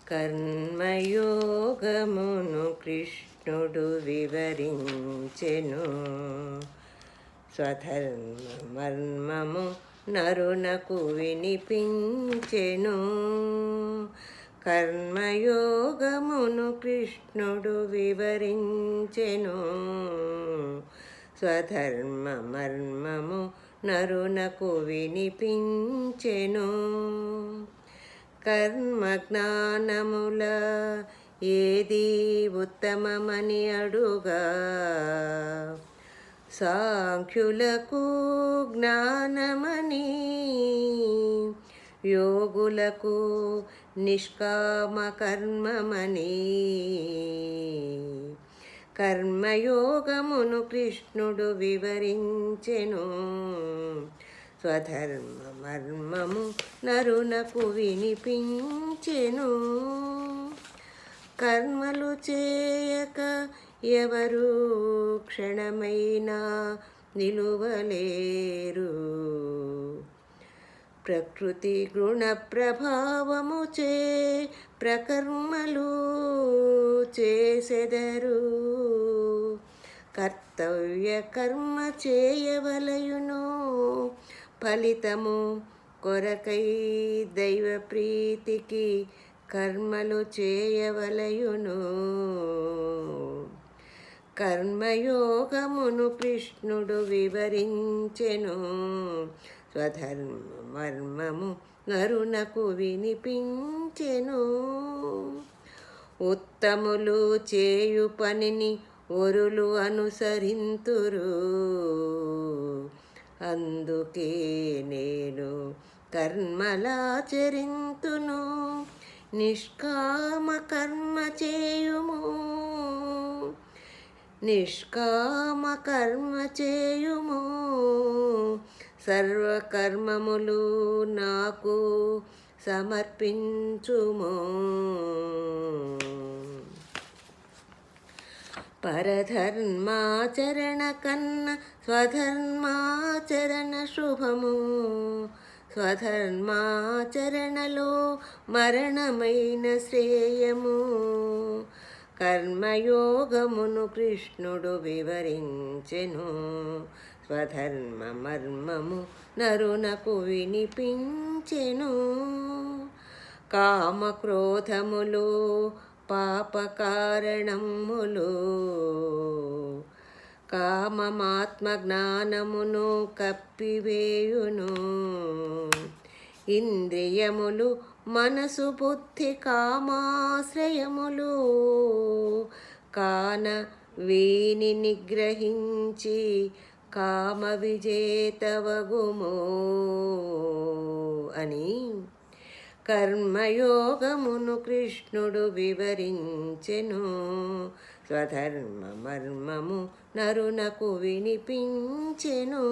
కర్మయోగమును కృష్ణుడు వివరించెను. స్వధర్మమర్మము నరునకు వినిపించెను. కర్మయోగమును కృష్ణుడు వివరించెను. స్వధర్మమర్మము నరునకు వినిపించెను. కర్మజ్ఞానముల ఏది ఉత్తమమని అడుగా, సాంఖ్యులకు జ్ఞానమని, యోగులకు నిష్కామ కర్మమని. కర్మయోగమును కృష్ణుడు వివరించెను. స్వధర్మమర్మము నరునకు వినిపించెను. కర్మలు చేయక ఎవరు క్షణమైనా నిలువలేరు. ప్రకృతి గుణ ప్రభావముచే ప్రకర్మలు చేసెదరు. కర్తవ్య కర్మ చేయవలయును. ఫలితము కొరకై దైవ ప్రీతికి కర్మలు చేయవలయును. కర్మయోగమును కృష్ణుడు వివరించెను. స్వధర్మమర్మము నరునకు వినిపించెను. ఉత్తములు చేయు పనిని ఒరులు అనుసరింతురు. అందుకే నేను కర్మలాచరింతును. నిష్కామ కర్మ చేయుము. నిష్కామ కర్మ చేయుము. సర్వకర్మములు నాకు సమర్పించుము. పరధర్మాచరణ కన్న స్వధర్మాచరణ శుభము. స్వధర్మాచరణలో మరణమైన శ్రేయము. కర్మయోగమును కృష్ణుడు వివరించెను. స్వధర్మమర్మము నరునకు వినిపించెను. కామక్రోధములు పాపకారణములు. కామమాత్మ జ్ఞానమును కప్పివేయును. ఇంద్రియములు మనసు బుద్ధి కామాశ్రయములు కాన వీని నిగ్రహించి కామ విజేతవగుము అని కర్మయోగమును కృష్ణుడు వివరించెను. స్వధర్మమర్మము నరునకు వినిపించెను.